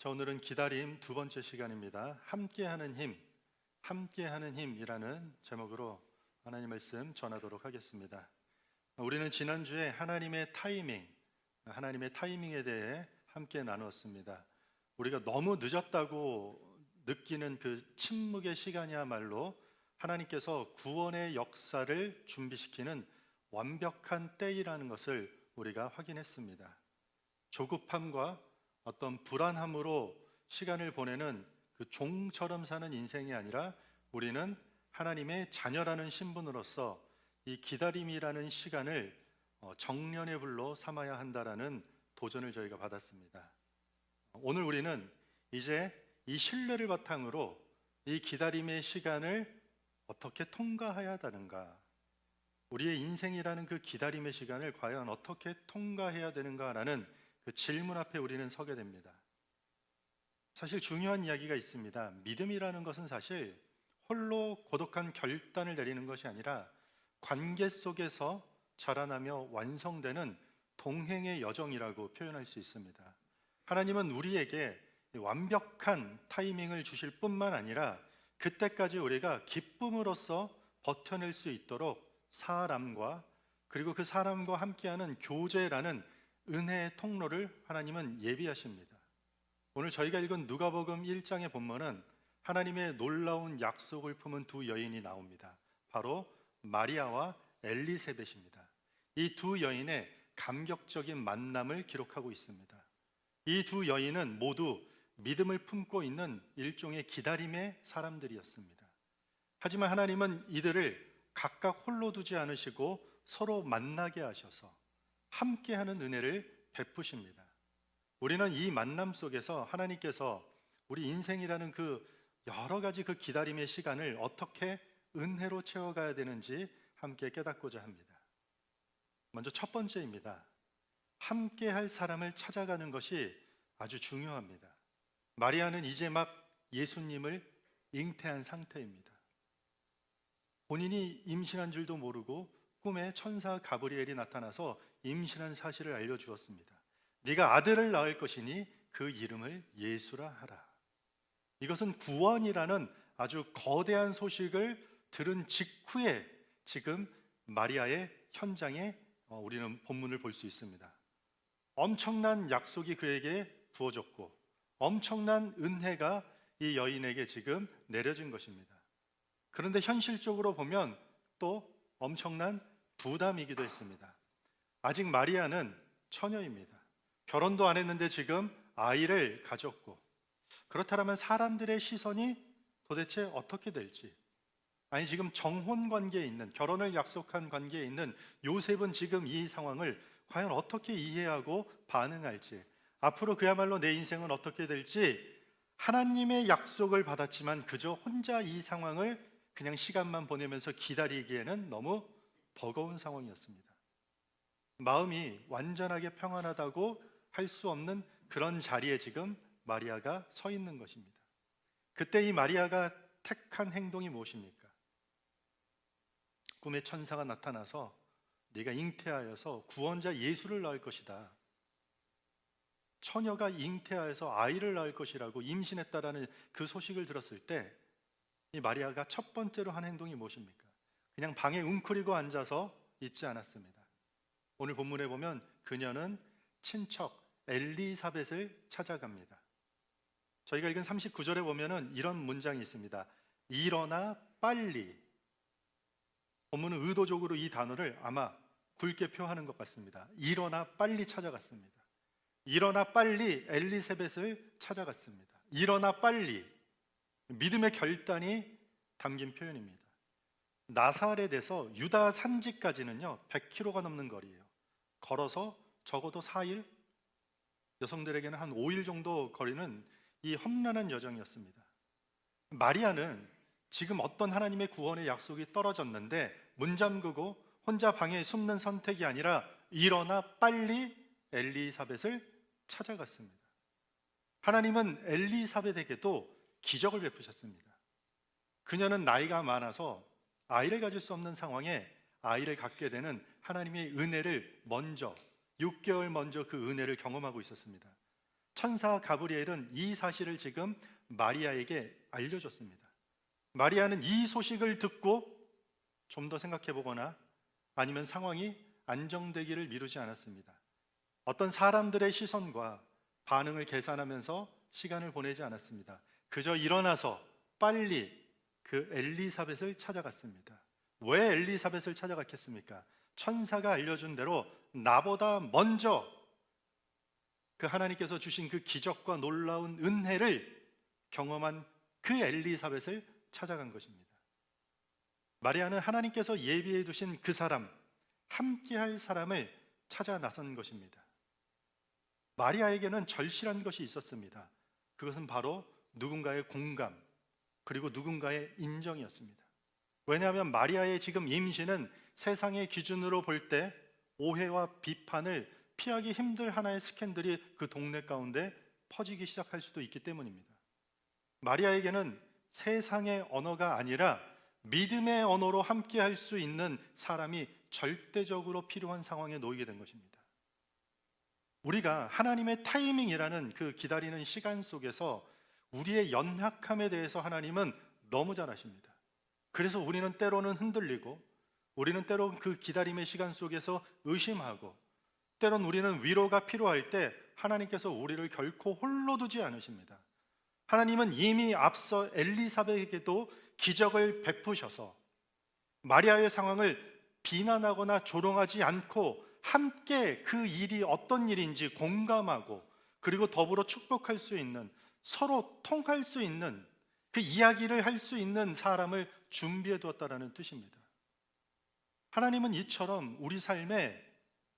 자, 오늘은 기다림 두 번째 시간입니다. 함께하는 힘이라는 제목으로 하나님 말씀 전하도록 하겠습니다. 우리는 지난주에 하나님의 타이밍에 대해 함께 나누었습니다. 우리가 너무 늦었다고 느끼는 그 침묵의 시간이야말로 하나님께서 구원의 역사를 준비시키는 완벽한 때이라는 것을 우리가 확인했습니다. 조급함과 어떤 불안함으로 시간을 보내는 그 종처럼 사는 인생이 아니라 우리는 하나님의 자녀라는 신분으로서 이 기다림이라는 시간을 정년의 불로 삼아야 한다라는 도전을 저희가 받았습니다. 오늘 우리는 이제 이 신뢰를 바탕으로 이 기다림의 시간을 어떻게 통과해야 하는가, 우리의 인생이라는 그 기다림의 시간을 과연 어떻게 통과해야 되는가라는 그 질문 앞에 우리는 서게 됩니다. 사실 중요한 이야기가 있습니다. 믿음이라는 것은 사실 홀로 고독한 결단을 내리는 것이 아니라 관계 속에서 자라나며 완성되는 동행의 여정이라고 표현할 수 있습니다. 하나님은 우리에게 완벽한 타이밍을 주실 뿐만 아니라 그때까지 우리가 기쁨으로써 버텨낼 수 있도록 사람과, 그리고 그 사람과 함께하는 교제라는 은혜의 통로를 하나님은 예비하십니다. 오늘 저희가 읽은 누가복음 1장의 본문은 하나님의 놀라운 약속을 품은 두 여인이 나옵니다. 바로 마리아와 엘리세벳입니다. 이 두 여인의 감격적인 만남을 기록하고 있습니다. 이 두 여인은 모두 믿음을 품고 있는 일종의 기다림의 사람들이었습니다. 하지만 하나님은 이들을 각각 홀로 두지 않으시고 서로 만나게 하셔서 함께하는 은혜를 베푸십니다. 우리는 이 만남 속에서 하나님께서 우리 인생이라는 그 여러 가지 그 기다림의 시간을 어떻게 은혜로 채워가야 되는지 함께 깨닫고자 합니다. 먼저 첫 번째입니다. 함께할 사람을 찾아가는 것이 아주 중요합니다. 마리아는 이제 막 예수님을 잉태한 상태입니다. 본인이 임신한 줄도 모르고 꿈에 천사 가브리엘이 나타나서 임신한 사실을 알려주었습니다. 네가 아들을 낳을 것이니 그 이름을 예수라 하라. 이것은 구원이라는 아주 거대한 소식을 들은 직후에 지금 마리아의 현장에 우리는 본문을 볼 수 있습니다. 엄청난 약속이 그에게 부어졌고 엄청난 은혜가 이 여인에게 지금 내려진 것입니다. 그런데 현실적으로 보면 또 엄청난 부담이기도 했습니다. 아직 마리아는 처녀입니다. 결혼도 안 했는데 지금 아이를 가졌고, 그렇다면 사람들의 시선이 도대체 어떻게 될지, 아니 지금 정혼 관계에 있는, 결혼을 약속한 관계에 있는 요셉은 지금 이 상황을 과연 어떻게 이해하고 반응할지, 앞으로 그야말로 내 인생은 어떻게 될지, 하나님의 약속을 받았지만 그저 혼자 이 상황을 그냥 시간만 보내면서 기다리기에는 너무 버거운 상황이었습니다. 마음이 완전하게 평안하다고 할 수 없는 그런 자리에 지금 마리아가 서 있는 것입니다. 그때 이 마리아가 택한 행동이 무엇입니까? 꿈에 천사가 나타나서 네가 잉태하여서 구원자 예수를 낳을 것이다, 처녀가 잉태하여서 아이를 낳을 것이라고 임신했다라는 그 소식을 들었을 때 이 마리아가 첫 번째로 한 행동이 무엇입니까? 그냥 방에 웅크리고 앉아서 있지 않았습니다. 오늘 본문에 보면 그녀는 친척 엘리사벳을 찾아갑니다. 저희가 읽은 39절에 보면은 이런 문장이 있습니다. 일어나 빨리. 본문은 의도적으로 이 단어를 아마 굵게 표하는 것 같습니다. 일어나 빨리 찾아갔습니다. 일어나 빨리 엘리사벳을 찾아갔습니다. 일어나 빨리. 믿음의 결단이 담긴 표현입니다. 나사렛에서 유다 산지까지는요 100km가 넘는 거리예요. 걸어서 적어도 4일, 여성들에게는 한 5일 정도 거리는 이 험난한 여정이었습니다. 마리아는 지금 어떤 하나님의 구원의 약속이 떨어졌는데 문 잠그고 혼자 방에 숨는 선택이 아니라 일어나 빨리 엘리사벳을 찾아갔습니다. 하나님은 엘리사벳에게도 기적을 베푸셨습니다. 그녀는 나이가 많아서 아이를 가질 수 없는 상황에 아이를 갖게 되는 하나님의 은혜를 먼저 6개월 먼저 그 은혜를 경험하고 있었습니다. 천사 가브리엘은 이 사실을 지금 마리아에게 알려줬습니다. 마리아는 이 소식을 듣고 좀 더 생각해 보거나 아니면 상황이 안정되기를 미루지 않았습니다. 어떤 사람들의 시선과 반응을 계산하면서 시간을 보내지 않았습니다. 그저 일어나서 빨리 그 엘리사벳을 찾아갔습니다. 왜 엘리사벳을 찾아갔겠습니까? 천사가 알려준 대로 나보다 먼저 그 하나님께서 주신 그 기적과 놀라운 은혜를 경험한 그 엘리사벳을 찾아간 것입니다. 마리아는 하나님께서 예비해 두신 그 사람, 함께할 사람을 찾아 나선 것입니다. 마리아에게는 절실한 것이 있었습니다. 그것은 바로 누군가의 공감, 그리고 누군가의 인정이었습니다. 왜냐하면 마리아의 지금 임신은 세상의 기준으로 볼 때 오해와 비판을 피하기 힘들 하나의 스캔들이 그 동네 가운데 퍼지기 시작할 수도 있기 때문입니다. 마리아에게는 세상의 언어가 아니라 믿음의 언어로 함께 할 수 있는 사람이 절대적으로 필요한 상황에 놓이게 된 것입니다. 우리가 하나님의 타이밍이라는 그 기다리는 시간 속에서 우리의 연약함에 대해서 하나님은 너무 잘 아십니다. 그래서 우리는 때로는 흔들리고, 우리는 때로 그 기다림의 시간 속에서 의심하고, 때론 우리는 위로가 필요할 때 하나님께서 우리를 결코 홀로 두지 않으십니다. 하나님은 이미 앞서 엘리사벳에게도 기적을 베푸셔서 마리아의 상황을 비난하거나 조롱하지 않고 함께 그 일이 어떤 일인지 공감하고, 그리고 더불어 축복할 수 있는, 서로 통할 수 있는 그 이야기를 할 수 있는 사람을 준비해 두었다라는 뜻입니다. 하나님은 이처럼 우리 삶에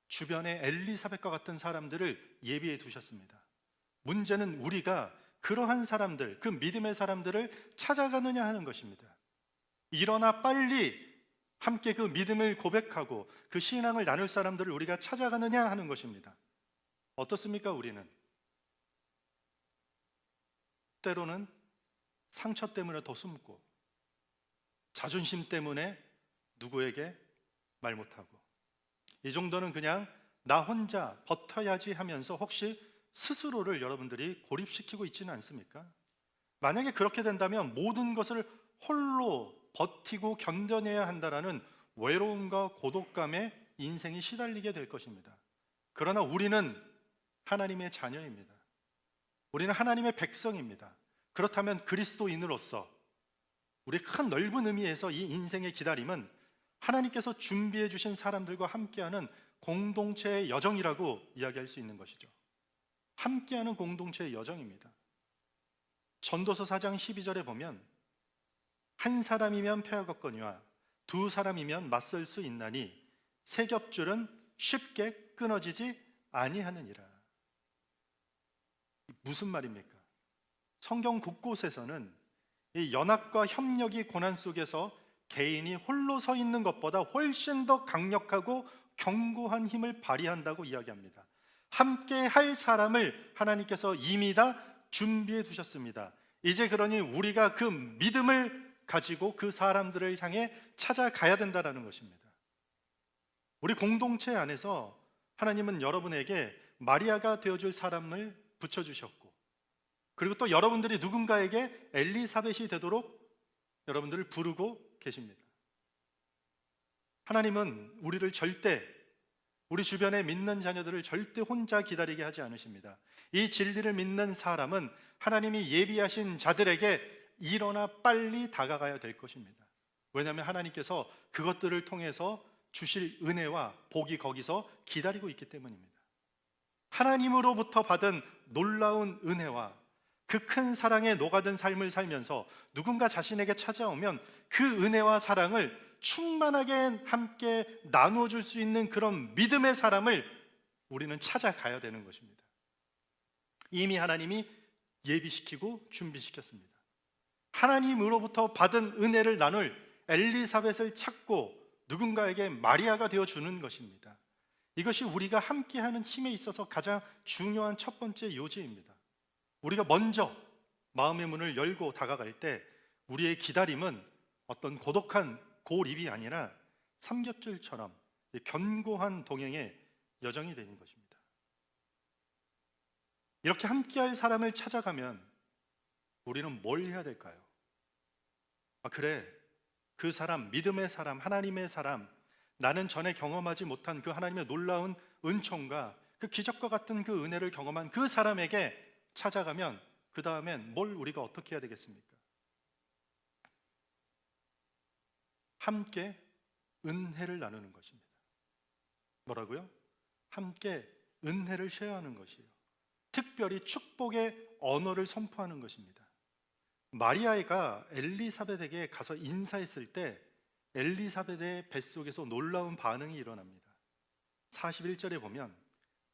주변에 엘리사벳과 같은 사람들을 예비해 두셨습니다. 문제는 우리가 그러한 사람들, 그 믿음의 사람들을 찾아가느냐 하는 것입니다. 일어나 빨리 함께 그 믿음을 고백하고 그 신앙을 나눌 사람들을 우리가 찾아가느냐 하는 것입니다. 어떻습니까? 우리는 때로는 상처 때문에 더 숨고, 자존심 때문에 누구에게 말 못하고, 이 정도는 그냥 나 혼자 버텨야지 하면서 혹시 스스로를 여러분들이 고립시키고 있지는 않습니까? 만약에 그렇게 된다면 모든 것을 홀로 버티고 견뎌내야 한다라는 외로움과 고독감에 인생이 시달리게 될 것입니다. 그러나 우리는 하나님의 자녀입니다. 우리는 하나님의 백성입니다. 그렇다면 그리스도인으로서 우리 큰 넓은 의미에서 이 인생의 기다림은 하나님께서 준비해 주신 사람들과 함께하는 공동체의 여정이라고 이야기할 수 있는 것이죠. 함께하는 공동체의 여정입니다. 전도서 4장 12절에 보면 한 사람이면 패하겠거니와 두 사람이면 맞설 수 있나니 세 겹줄은 쉽게 끊어지지 아니하느니라. 무슨 말입니까? 성경 곳곳에서는 이 연합과 협력이 고난 속에서 개인이 홀로 서 있는 것보다 훨씬 더 강력하고 견고한 힘을 발휘한다고 이야기합니다. 함께 할 사람을 하나님께서 이미 다 준비해 두셨습니다. 이제 그러니 우리가 그 믿음을 가지고 그 사람들을 향해 찾아가야 된다는 것입니다. 우리 공동체 안에서 하나님은 여러분에게 마리아가 되어줄 사람을 붙여주셨고, 그리고 또 여러분들이 누군가에게 엘리사벳이 되도록 여러분들을 부르고 계십니다. 하나님은 우리를 절대, 우리 주변에 믿는 자녀들을 절대 혼자 기다리게 하지 않으십니다. 이 진리를 믿는 사람은 하나님이 예비하신 자들에게 일어나 빨리 다가가야 될 것입니다. 왜냐하면 하나님께서 그것들을 통해서 주실 은혜와 복이 거기서 기다리고 있기 때문입니다. 하나님으로부터 받은 놀라운 은혜와 그 큰 사랑에 녹아든 삶을 살면서 누군가 자신에게 찾아오면 그 은혜와 사랑을 충만하게 함께 나누어 줄 수 있는 그런 믿음의 사람을 우리는 찾아가야 되는 것입니다. 이미 하나님이 예비시키고 준비시켰습니다. 하나님으로부터 받은 은혜를 나눌 엘리사벳을 찾고 누군가에게 마리아가 되어주는 것입니다. 이것이 우리가 함께하는 힘에 있어서 가장 중요한 첫 번째 요지입니다. 우리가 먼저 마음의 문을 열고 다가갈 때 우리의 기다림은 어떤 고독한 고립이 아니라 삼겹줄처럼 견고한 동행의 여정이 되는 것입니다. 이렇게 함께할 사람을 찾아가면 우리는 뭘 해야 될까요? 그래, 그 사람, 믿음의 사람, 하나님의 사람, 나는 전에 경험하지 못한 그 하나님의 놀라운 은총과 그 기적과 같은 그 은혜를 경험한 그 사람에게 찾아가면 그 다음엔 뭘 우리가 어떻게 해야 되겠습니까? 함께 은혜를 나누는 것입니다. 뭐라고요? 함께 은혜를 쉐어하는 것이요, 특별히 축복의 언어를 선포하는 것입니다. 마리아가 엘리사벳에게 가서 인사했을 때 엘리사벳의 뱃속에서 놀라운 반응이 일어납니다. 41절에 보면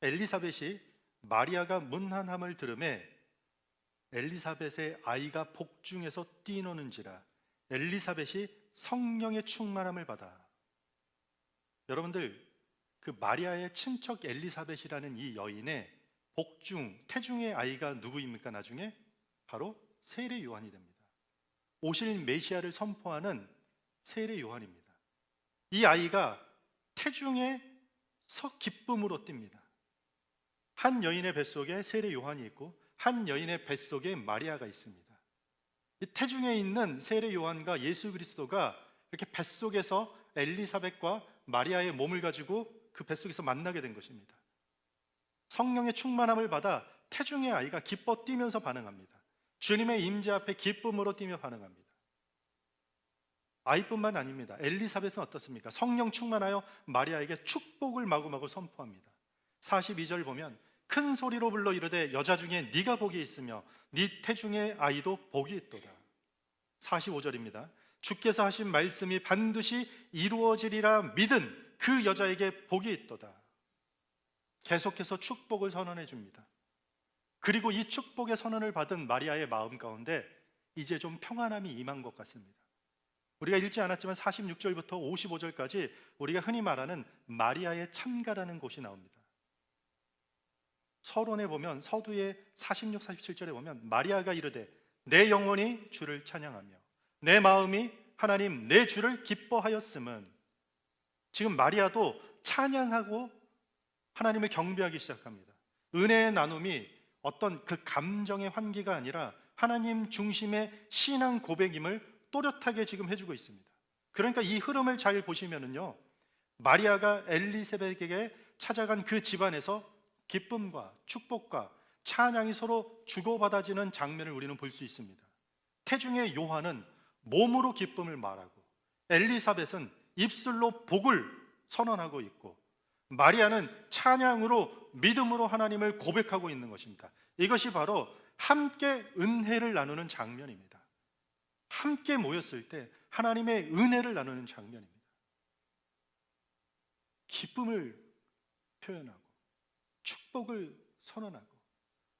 엘리사벳이 마리아가 문안함을 들음에 엘리사벳의 아이가 복중에서 뛰노는지라 엘리사벳이 성령의 충만함을 받아. 여러분들, 그 마리아의 친척 엘리사벳이라는 이 여인의 복중, 태중의 아이가 누구입니까? 나중에 바로 세례 요한이 됩니다. 오실 메시아를 선포하는 세례 요한입니다. 이 아이가 태중에서 기쁨으로 띱니다. 한 여인의 뱃속에 세례 요한이 있고 한 여인의 뱃속에 마리아가 있습니다. 이 태중에 있는 세례 요한과 예수 그리스도가 이렇게 뱃속에서 엘리사벳과 마리아의 몸을 가지고 그 뱃속에서 만나게 된 것입니다. 성령의 충만함을 받아 태중의 아이가 기뻐 뛰면서 반응합니다. 주님의 임재 앞에 기쁨으로 뛰며 반응합니다. 아이뿐만 아닙니다. 엘리사벳은 어떻습니까? 성령 충만하여 마리아에게 축복을 마구마구 선포합니다. 42절 보면 큰 소리로 불러 이르되 여자 중에 네가 복이 있으며 네 태중의 아이도 복이 있도다. 45절입니다. 주께서 하신 말씀이 반드시 이루어지리라 믿은 그 여자에게 복이 있도다. 계속해서 축복을 선언해 줍니다. 그리고 이 축복의 선언을 받은 마리아의 마음 가운데 이제 좀 평안함이 임한 것 같습니다. 우리가 읽지 않았지만 46절부터 55절까지 우리가 흔히 말하는 마리아의 찬가라는 곳이 나옵니다. 서론에 보면, 서두의 46, 47절에 보면 마리아가 이르되 내 영혼이 주를 찬양하며 내 마음이 하나님 내 주를 기뻐하였음은, 지금 마리아도 찬양하고 하나님을 경배하기 시작합니다. 은혜의 나눔이 어떤 그 감정의 환기가 아니라 하나님 중심의 신앙 고백임을 또렷하게 지금 해주고 있습니다. 그러니까 이 흐름을 잘 보시면은요, 마리아가 엘리사벳에게 찾아간 그 집안에서 기쁨과 축복과 찬양이 서로 주고받아지는 장면을 우리는 볼 수 있습니다. 태중의 요한은 몸으로 기쁨을 말하고 엘리사벳은 입술로 복을 선언하고 있고 마리아는 찬양으로 믿음으로 하나님을 고백하고 있는 것입니다. 이것이 바로 함께 은혜를 나누는 장면입니다. 함께 모였을 때 하나님의 은혜를 나누는 장면입니다. 기쁨을 표현하고 축복을 선언하고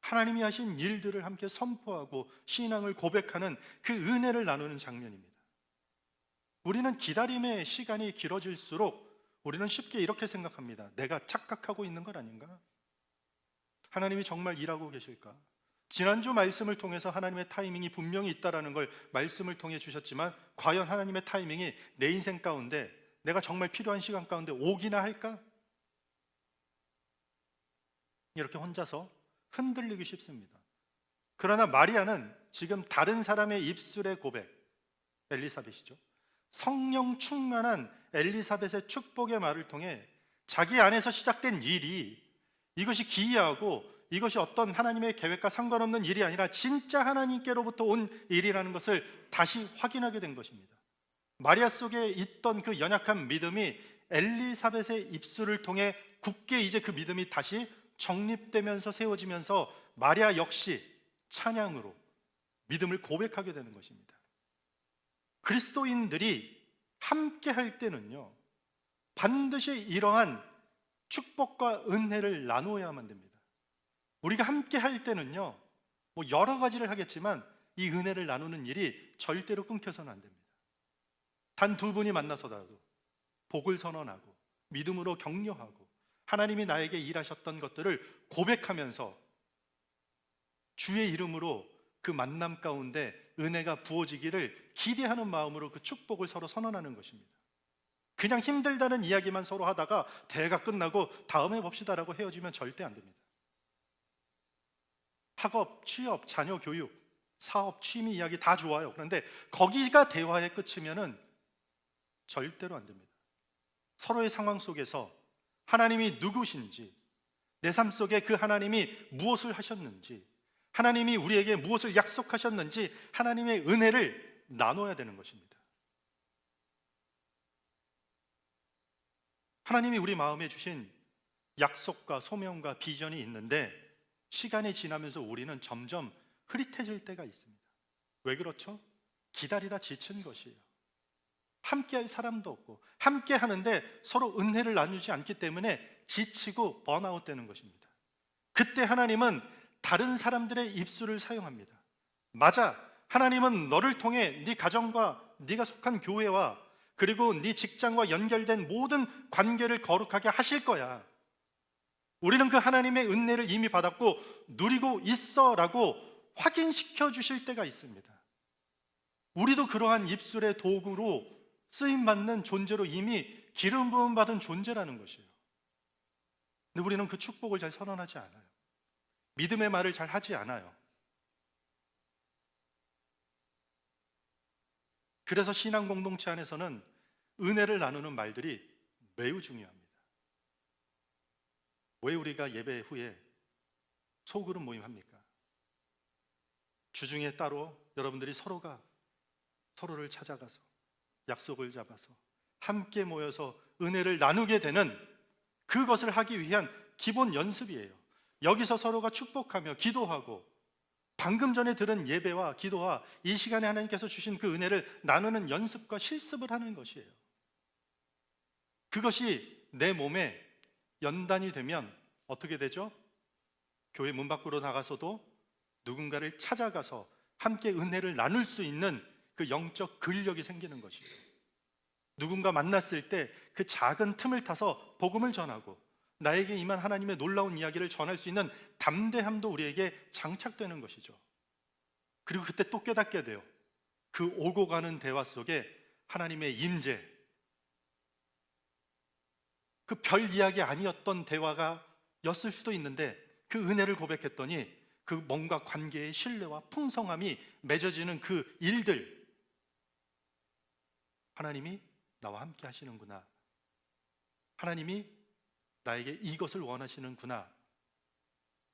하나님이 하신 일들을 함께 선포하고 신앙을 고백하는 그 은혜를 나누는 장면입니다. 우리는 기다림의 시간이 길어질수록 우리는 쉽게 이렇게 생각합니다. 내가 착각하고 있는 것 아닌가? 하나님이 정말 일하고 계실까? 지난주 말씀을 통해서 하나님의 타이밍이 분명히 있다라는 걸 말씀을 통해 주셨지만 과연 하나님의 타이밍이 내 인생 가운데 내가 정말 필요한 시간 가운데 오기나 할까? 이렇게 혼자서 흔들리기 쉽습니다. 그러나 마리아는 지금 다른 사람의 입술의 고백, 엘리사벳이죠, 성령 충만한 엘리사벳의 축복의 말을 통해 자기 안에서 시작된 일이, 이것이 기이하고 이것이 어떤 하나님의 계획과 상관없는 일이 아니라 진짜 하나님께로부터 온 일이라는 것을 다시 확인하게 된 것입니다. 마리아 속에 있던 그 연약한 믿음이 엘리사벳의 입술을 통해 굳게 이제 그 믿음이 다시 정립되면서 세워지면서 마리아 역시 찬양으로 믿음을 고백하게 되는 것입니다. 그리스도인들이 함께 할 때는요, 반드시 이러한 축복과 은혜를 나누어야만 됩니다. 우리가 함께 할 때는요, 뭐 여러 가지를 하겠지만 이 은혜를 나누는 일이 절대로 끊겨서는 안 됩니다. 단 두 분이 만나서라도 복을 선언하고 믿음으로 격려하고 하나님이 나에게 일하셨던 것들을 고백하면서 주의 이름으로 그 만남 가운데 은혜가 부어지기를 기대하는 마음으로 그 축복을 서로 선언하는 것입니다. 그냥 힘들다는 이야기만 서로 하다가 대회가 끝나고 다음에 봅시다라고 헤어지면 절대 안 됩니다. 학업, 취업, 자녀 교육, 사업, 취미 이야기 다 좋아요. 그런데 거기가 대화의 끝이면은 절대로 안 됩니다. 서로의 상황 속에서 하나님이 누구신지, 내 삶 속에 그 하나님이 무엇을 하셨는지, 하나님이 우리에게 무엇을 약속하셨는지 하나님의 은혜를 나눠야 되는 것입니다. 하나님이 우리 마음에 주신 약속과 소명과 비전이 있는데 시간이 지나면서 우리는 점점 흐릿해질 때가 있습니다. 왜 그렇죠? 기다리다 지친 것이에요. 함께할 사람도 없고 함께 하는데 서로 은혜를 나누지 않기 때문에 지치고 번아웃 되는 것입니다. 그때 하나님은 다른 사람들의 입술을 사용합니다. 맞아, 하나님은 너를 통해 네 가정과 네가 속한 교회와 그리고 네 직장과 연결된 모든 관계를 거룩하게 하실 거야. 우리는 그 하나님의 은혜를 이미 받았고 누리고 있어라고 확인시켜 주실 때가 있습니다. 우리도 그러한 입술의 도구로 쓰임받는 존재로 이미 기름 부음 받은 존재라는 것이에요. 근데 우리는 그 축복을 잘 선언하지 않아요. 믿음의 말을 잘 하지 않아요. 그래서 신앙 공동체 안에서는 은혜를 나누는 말들이 매우 중요합니다. 왜 우리가 예배 후에 소그룹 모임합니까? 주중에 따로 여러분들이 서로가 서로를 찾아가서 약속을 잡아서 함께 모여서 은혜를 나누게 되는 그것을 하기 위한 기본 연습이에요. 여기서 서로가 축복하며 기도하고 방금 전에 들은 예배와 기도와 이 시간에 하나님께서 주신 그 은혜를 나누는 연습과 실습을 하는 것이에요. 그것이 내 몸에 연단이 되면 어떻게 되죠? 교회 문 밖으로 나가서도 누군가를 찾아가서 함께 은혜를 나눌 수 있는 그 영적 근력이 생기는 것이에요. 누군가 만났을 때 그 작은 틈을 타서 복음을 전하고 나에게 임한 하나님의 놀라운 이야기를 전할 수 있는 담대함도 우리에게 장착되는 것이죠. 그리고 그때 또 깨닫게 돼요. 그 오고 가는 대화 속에 하나님의 임재, 그 별 이야기 아니었던 대화가 였을 수도 있는데 그 은혜를 고백했더니 그 뭔가 관계의 신뢰와 풍성함이 맺어지는 그 일들, 하나님이 나와 함께 하시는구나, 하나님이 나에게 이것을 원하시는구나,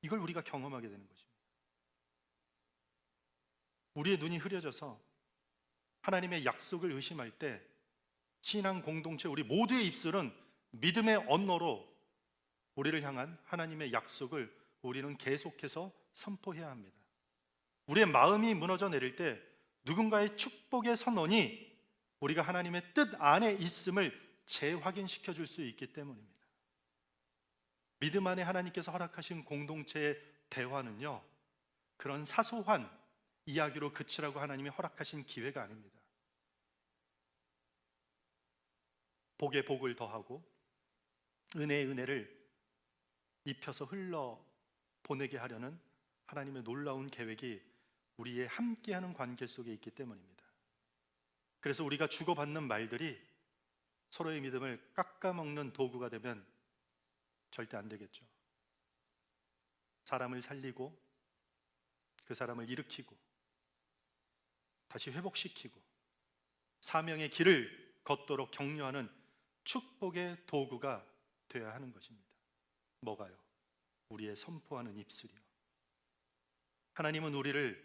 이걸 우리가 경험하게 되는 것입니다. 우리의 눈이 흐려져서 하나님의 약속을 의심할 때 신앙 공동체 우리 모두의 입술은 믿음의 언어로 우리를 향한 하나님의 약속을 우리는 계속해서 선포해야 합니다. 우리의 마음이 무너져 내릴 때 누군가의 축복의 선언이 우리가 하나님의 뜻 안에 있음을 재확인시켜 줄 수 있기 때문입니다. 믿음 안에 하나님께서 허락하신 공동체의 대화는요, 그런 사소한 이야기로 그치라고 하나님이 허락하신 기회가 아닙니다. 복에 복을 더하고 은혜의 은혜를 입혀서 흘러 보내게 하려는 하나님의 놀라운 계획이 우리의 함께하는 관계 속에 있기 때문입니다. 그래서 우리가 주고받는 말들이 서로의 믿음을 깎아먹는 도구가 되면 절대 안 되겠죠. 사람을 살리고 그 사람을 일으키고 다시 회복시키고 사명의 길을 걷도록 격려하는 축복의 도구가 되어야 하는 것입니다. 뭐가요? 우리의 선포하는 입술이요. 하나님은 우리를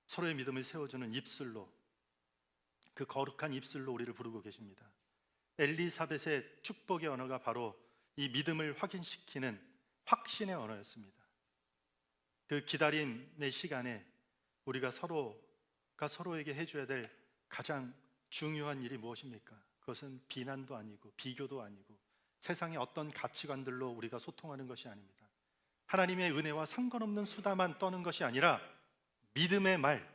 서로의 믿음을 세워주는 입술로, 그 거룩한 입술로 우리를 부르고 계십니다. 엘리사벳의 축복의 언어가 바로 이 믿음을 확인시키는 확신의 언어였습니다. 그 기다림의 시간에 우리가 서로가 서로에게 해줘야 될 가장 중요한 일이 무엇입니까? 그것은 비난도 아니고 비교도 아니고 세상의 어떤 가치관들로 우리가 소통하는 것이 아닙니다. 하나님의 은혜와 상관없는 수다만 떠는 것이 아니라 믿음의 말,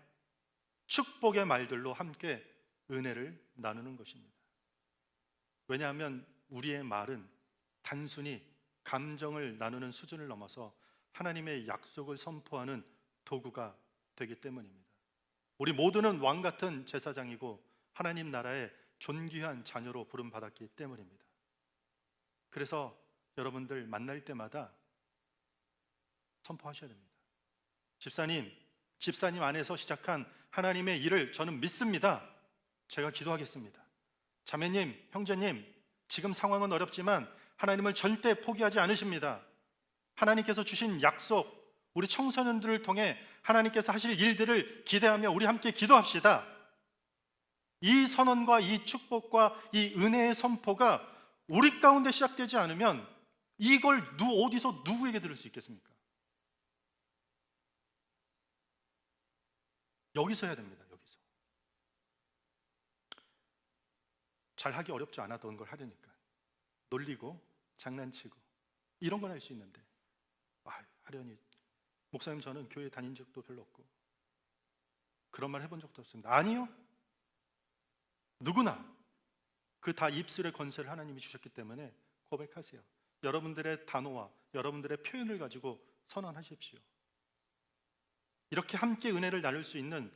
축복의 말들로 함께 은혜를 나누는 것입니다. 왜냐하면 우리의 말은 단순히 감정을 나누는 수준을 넘어서 하나님의 약속을 선포하는 도구가 되기 때문입니다. 우리 모두는 왕 같은 제사장이고 하나님 나라의 존귀한 자녀로 부름받았기 때문입니다. 그래서 여러분들 만날 때마다 선포하셔야 됩니다. 집사님 안에서 시작한 하나님의 일을 저는 믿습니다. 제가 기도하겠습니다. 자매님, 형제님, 지금 상황은 어렵지만 하나님을 절대 포기하지 않으십니다. 하나님께서 주신 약속, 우리 청소년들을 통해 하나님께서 하실 일들을 기대하며 우리 함께 기도합시다. 이 선언과 이 축복과 이 은혜의 선포가 우리 가운데 시작되지 않으면 이걸 어디서 누구에게 들을 수 있겠습니까? 여기서 해야 됩니다. 여기서. 잘하기 어렵지 않았던 걸 하려니까 놀리고 장난치고 이런 건 할 수 있는데 하려니 목사님 저는 교회 다닌 적도 별로 없고 그런 말 해본 적도 없습니다. 아니요. 누구나 그 다 입술의 권세를 하나님이 주셨기 때문에 고백하세요. 여러분들의 단어와 여러분들의 표현을 가지고 선언하십시오. 이렇게 함께 은혜를 나눌 수 있는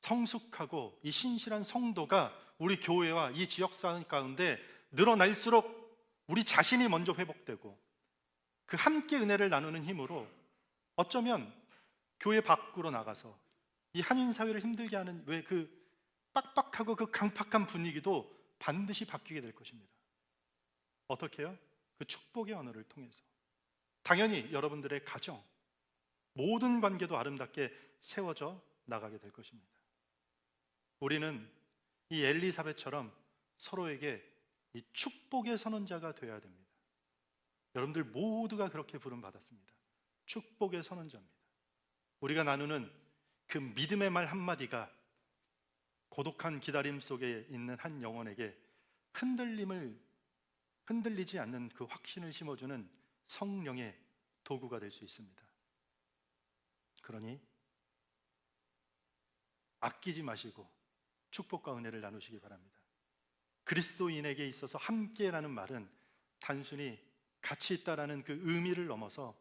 성숙하고 이 신실한 성도가 우리 교회와 이 지역사회 가운데 늘어날수록 우리 자신이 먼저 회복되고 그 함께 은혜를 나누는 힘으로 어쩌면 교회 밖으로 나가서 이 한인사회를 힘들게 하는 왜 그 빡빡하고 그 강팍한 분위기도 반드시 바뀌게 될 것입니다. 어떻게 해요? 그 축복의 언어를 통해서. 당연히 여러분들의 가정, 모든 관계도 아름답게 세워져 나가게 될 것입니다. 우리는 이 엘리사벳처럼 서로에게 이 축복의 선언자가 되어야 됩니다. 여러분들 모두가 그렇게 부름받았습니다. 축복의 선언자입니다. 우리가 나누는 그 믿음의 말 한마디가 고독한 기다림 속에 있는 한 영혼에게 흔들리지 않는 그 확신을 심어주는 성령의 도구가 될 수 있습니다. 그러니 아끼지 마시고 축복과 은혜를 나누시기 바랍니다. 그리스도인에게 있어서 함께라는 말은 단순히 같이 있다라는 그 의미를 넘어서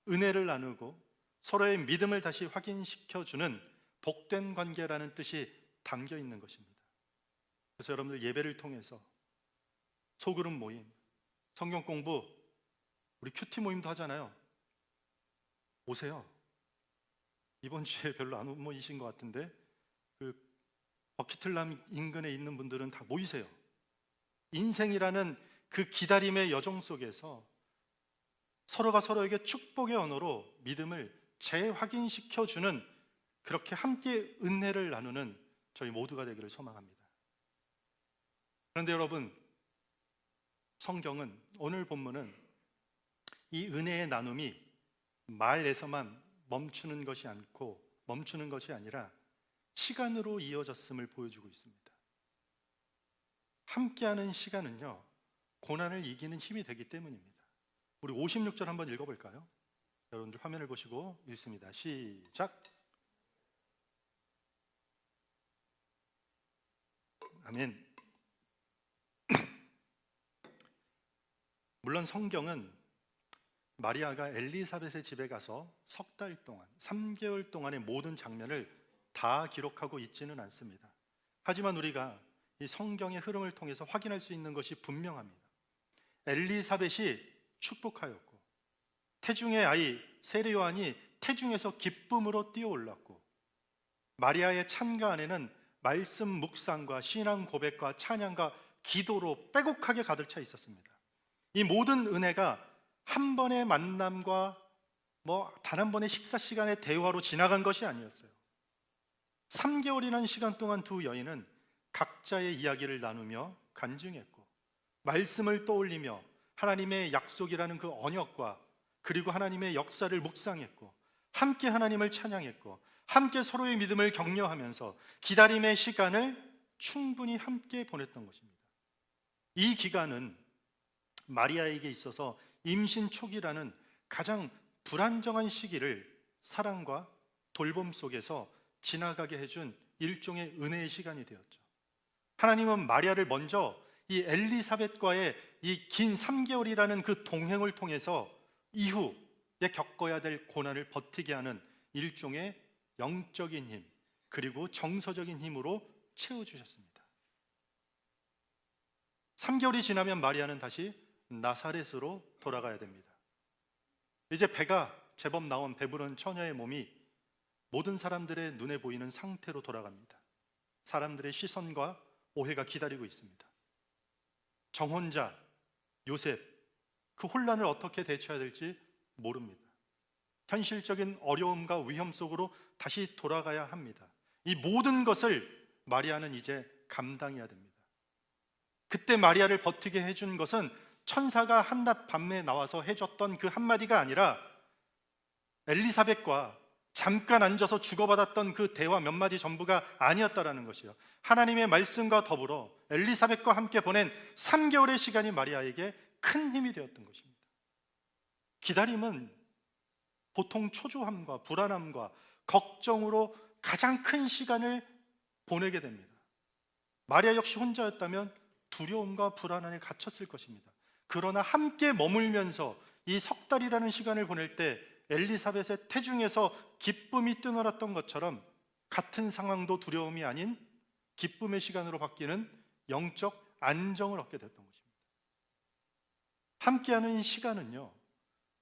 은혜를 나누고 서로의 믿음을 다시 확인시켜주는 복된 관계라는 뜻이 담겨 있는 것입니다. 그래서 여러분들 예배를 통해서 소그룹 모임, 성경 공부, 우리 큐티 모임도 하잖아요. 오세요. 이번 주에 별로 안 모이신 것 같은데 그 버키틀람 인근에 있는 분들은 다 모이세요. 인생이라는 그 기다림의 여정 속에서 서로가 서로에게 축복의 언어로 믿음을 재확인시켜주는 그렇게 함께 은혜를 나누는 저희 모두가 되기를 소망합니다. 그런데 여러분, 성경은 오늘 본문은 이 은혜의 나눔이 말에서만 멈추는 것이 아니라 시간으로 이어졌음을 보여주고 있습니다. 함께하는 시간은요, 고난을 이기는 힘이 되기 때문입니다. 우리 56절 한번 읽어볼까요? 여러분들 화면을 보시고 읽습니다. 시작. 아멘. 물론 성경은 마리아가 엘리사벳의 집에 가서 석 달 동안, 3개월 동안의 모든 장면을 다 기록하고 있지는 않습니다. 하지만 우리가 이 성경의 흐름을 통해서 확인할 수 있는 것이 분명합니다. 엘리사벳이 축복하였고 태중의 아이 세례 요한이 태중에서 기쁨으로 뛰어올랐고 마리아의 찬가 안에는 말씀 묵상과 신앙 고백과 찬양과 기도로 빼곡하게 가득 차 있었습니다. 이 모든 은혜가 한 번의 만남과 단 한 번의 식사 시간의 대화로 지나간 것이 아니었어요. 3개월이라는 시간 동안 두 여인은 각자의 이야기를 나누며 간증했고 말씀을 떠올리며 하나님의 약속이라는 그 언약과 그리고 하나님의 역사를 묵상했고 함께 하나님을 찬양했고 함께 서로의 믿음을 격려하면서 기다림의 시간을 충분히 함께 보냈던 것입니다. 이 기간은 마리아에게 있어서 임신 초기라는 가장 불안정한 시기를 사랑과 돌봄 속에서 지나가게 해준 일종의 은혜의 시간이 되었죠. 하나님은 마리아를 먼저 이 엘리사벳과의 이 긴 3개월이라는 그 동행을 통해서 이후에 겪어야 될 고난을 버티게 하는 일종의 영적인 힘 그리고 정서적인 힘으로 채워주셨습니다. 3개월이 지나면 마리아는 다시 나사렛으로 돌아가야 됩니다. 이제 배가 제법 나온 배부른 처녀의 몸이 모든 사람들의 눈에 보이는 상태로 돌아갑니다. 사람들의 시선과 오해가 기다리고 있습니다. 정혼자 요셉, 그 혼란을 어떻게 대처해야 될지 모릅니다. 현실적인 어려움과 위험 속으로 다시 돌아가야 합니다. 이 모든 것을 마리아는 이제 감당해야 됩니다. 그때 마리아를 버티게 해준 것은 천사가 한낮 밤에 나와서 해줬던 그 한마디가 아니라 엘리사벳과 잠깐 앉아서 주고받았던 그 대화 몇 마디 전부가 아니었다라는 것이요. 하나님의 말씀과 더불어 엘리사벳과 함께 보낸 3개월의 시간이 마리아에게 큰 힘이 되었던 것입니다. 기다림은 보통 초조함과 불안함과 걱정으로 가장 큰 시간을 보내게 됩니다. 마리아 역시 혼자였다면 두려움과 불안 안에 갇혔을 것입니다. 그러나 함께 머물면서 이 석 달이라는 시간을 보낼 때 엘리사벳의 태중에서 기쁨이 뜨놀았던 것처럼 같은 상황도 두려움이 아닌 기쁨의 시간으로 바뀌는 영적 안정을 얻게 됐던 것입니다. 함께하는 시간은요,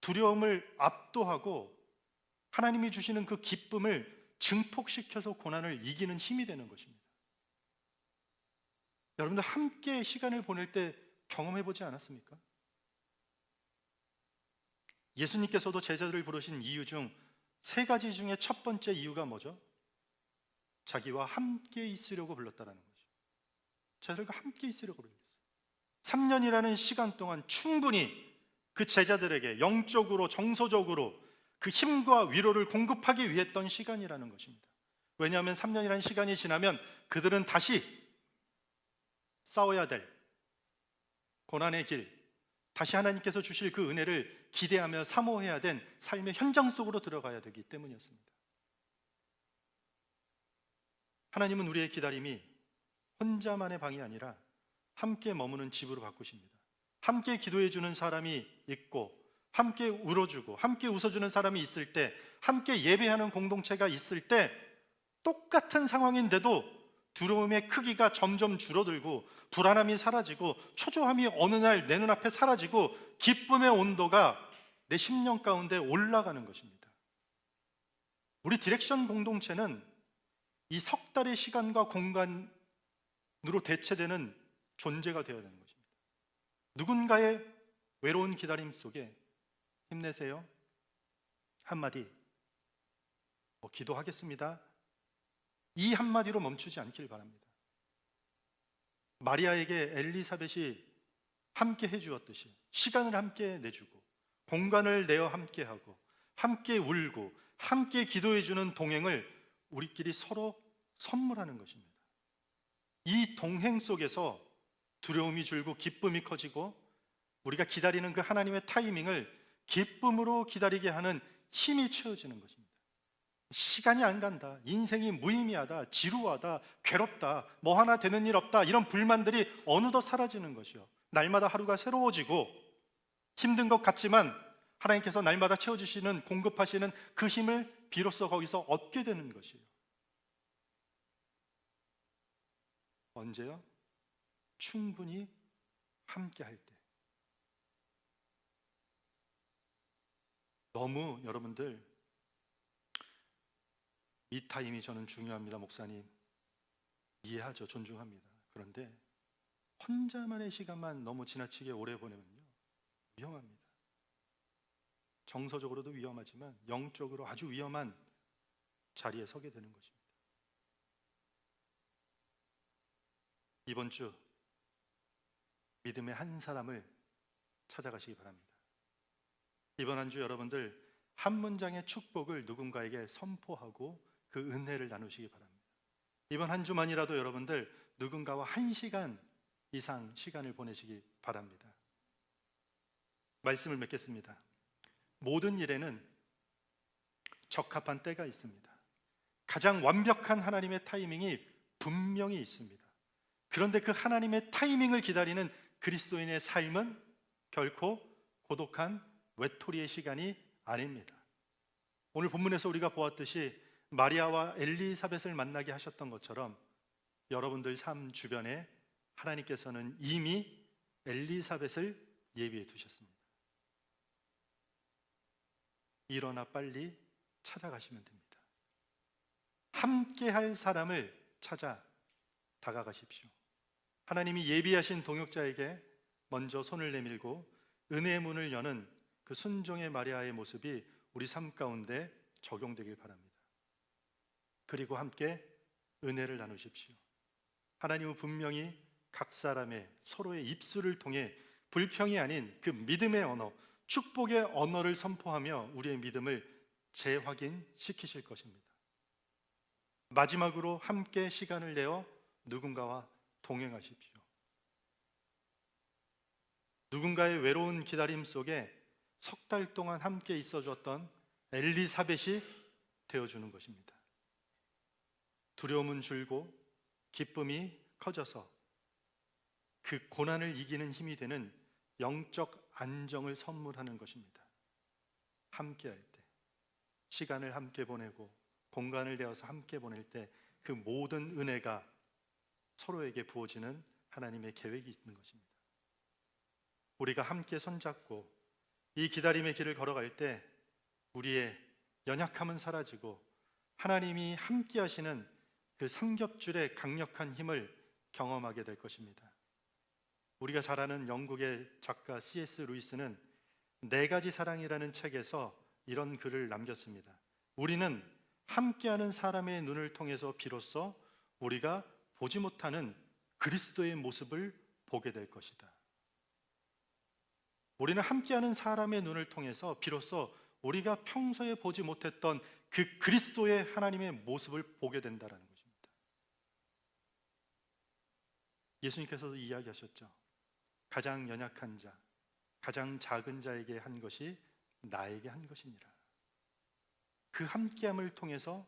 두려움을 압도하고 하나님이 주시는 그 기쁨을 증폭시켜서 고난을 이기는 힘이 되는 것입니다. 여러분들 함께 시간을 보낼 때 경험해 보지 않았습니까? 예수님께서도 제자들을 부르신 이유 중 3가지 중에 첫 번째 이유가 뭐죠? 자기와 함께 있으려고 불렀다라는 거죠. 제자들과 함께 있으려고 불렀어요. 3년이라는 시간 동안 충분히 그 제자들에게 영적으로 정서적으로 그 힘과 위로를 공급하기 위해 했던 시간이라는 것입니다. 왜냐하면 3년이라는 시간이 지나면 그들은 다시 싸워야 될 고난의 길, 다시 하나님께서 주실 그 은혜를 기대하며 사모해야 된 삶의 현장 속으로 들어가야 되기 때문이었습니다. 하나님은 우리의 기다림이 혼자만의 방이 아니라 함께 머무는 집으로 바꾸십니다. 함께 기도해 주는 사람이 있고 함께 울어주고 함께 웃어주는 사람이 있을 때, 함께 예배하는 공동체가 있을 때 똑같은 상황인데도 두려움의 크기가 점점 줄어들고 불안함이 사라지고 초조함이 어느 날 내 눈앞에 사라지고 기쁨의 온도가 내 심령 가운데 올라가는 것입니다. 우리 디렉션 공동체는 이 석 달의 시간과 공간으로 대체되는 존재가 되어야 되는 것입니다. 누군가의 외로운 기다림 속에 힘내세요, 한마디, 기도하겠습니다, 이 한마디로 멈추지 않길 바랍니다. 마리아에게 엘리사벳이 함께 해주었듯이 시간을 함께 내주고 공간을 내어 함께하고 함께 울고 함께 기도해주는 동행을 우리끼리 서로 선물하는 것입니다. 이 동행 속에서 두려움이 줄고 기쁨이 커지고 우리가 기다리는 그 하나님의 타이밍을 기쁨으로 기다리게 하는 힘이 채워지는 것입니다. 시간이 안 간다, 인생이 무의미하다, 지루하다, 괴롭다, 뭐 하나 되는 일 없다, 이런 불만들이 어느덧 사라지는 것이요. 날마다 하루가 새로워지고 힘든 것 같지만 하나님께서 날마다 채워주시는, 공급하시는 그 힘을 비로소 거기서 얻게 되는 것이에요. 언제요? 충분히 함께 할 때. 너무 여러분들 이 타임이 저는 중요합니다, 목사님. 이해하죠, 존중합니다. 그런데 혼자만의 시간만 너무 지나치게 오래 보내면요, 위험합니다. 정서적으로도 위험하지만 영적으로 아주 위험한 자리에 서게 되는 것입니다. 이번 주 믿음의 한 사람을 찾아가시기 바랍니다. 이번 한 주 여러분들 한 문장의 축복을 누군가에게 선포하고 그 은혜를 나누시기 바랍니다. 이번 한 주만이라도 여러분들 누군가와 1시간 이상 시간을 보내시기 바랍니다. 말씀을 맺겠습니다. 모든 일에는 적합한 때가 있습니다. 가장 완벽한 하나님의 타이밍이 분명히 있습니다. 그런데 그 하나님의 타이밍을 기다리는 그리스도인의 삶은 결코 고독한 외톨이의 시간이 아닙니다. 오늘 본문에서 우리가 보았듯이 마리아와 엘리사벳을 만나게 하셨던 것처럼 여러분들 삶 주변에 하나님께서는 이미 엘리사벳을 예비해 두셨습니다. 일어나 빨리 찾아가시면 됩니다. 함께 할 사람을 찾아 다가가십시오. 하나님이 예비하신 동역자에게 먼저 손을 내밀고 은혜의 문을 여는 그 순종의 마리아의 모습이 우리 삶 가운데 적용되길 바랍니다. 그리고 함께 은혜를 나누십시오. 하나님은 분명히 각 사람의 서로의 입술을 통해 불평이 아닌 그 믿음의 언어, 축복의 언어를 선포하며 우리의 믿음을 재확인시키실 것입니다. 마지막으로 함께 시간을 내어 누군가와 동행하십시오. 누군가의 외로운 기다림 속에 석 달 동안 함께 있어 주었던 엘리사벳이 되어주는 것입니다. 두려움은 줄고 기쁨이 커져서 그 고난을 이기는 힘이 되는 영적 안정을 선물하는 것입니다. 함께 할 때, 시간을 함께 보내고 공간을 내어서 함께 보낼 때 그 모든 은혜가 서로에게 부어지는 하나님의 계획이 있는 것입니다. 우리가 함께 손잡고 이 기다림의 길을 걸어갈 때 우리의 연약함은 사라지고 하나님이 함께 하시는 그 삼겹줄의 강력한 힘을 경험하게 될 것입니다. 우리가 잘 아는 영국의 작가 C.S. 루이스는 네 가지 사랑이라는 책에서 이런 글을 남겼습니다. 우리는 함께하는 사람의 눈을 통해서 비로소 우리가 보지 못하는 그리스도의 모습을 보게 될 것이다. 우리는 함께하는 사람의 눈을 통해서 비로소 우리가 평소에 보지 못했던 그 그리스도의 하나님의 모습을 보게 된다는 것입니다. 예수님께서도 이야기하셨죠. 가장 연약한 자, 가장 작은 자에게 한 것이 나에게 한 것이니라. 그 함께함을 통해서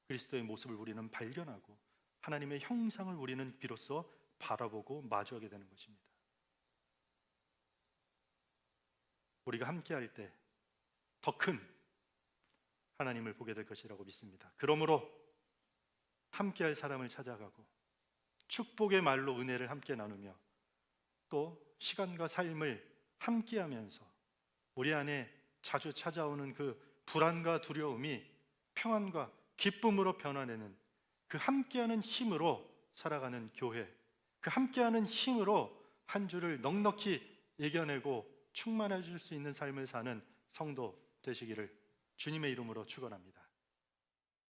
그리스도의 모습을 우리는 발견하고 하나님의 형상을 우리는 비로소 바라보고 마주하게 되는 것입니다. 우리가 함께할 때 더 큰 하나님을 보게 될 것이라고 믿습니다. 그러므로 함께할 사람을 찾아가고 축복의 말로 은혜를 함께 나누며 또 시간과 삶을 함께하면서 우리 안에 자주 찾아오는 그 불안과 두려움이 평안과 기쁨으로 변화되는 그 함께하는 힘으로 살아가는 교회, 그 함께하는 힘으로 한 주를 넉넉히 이겨내고 충만해 줄 수 있는 삶을 사는 성도 되시기를 주님의 이름으로 축원합니다.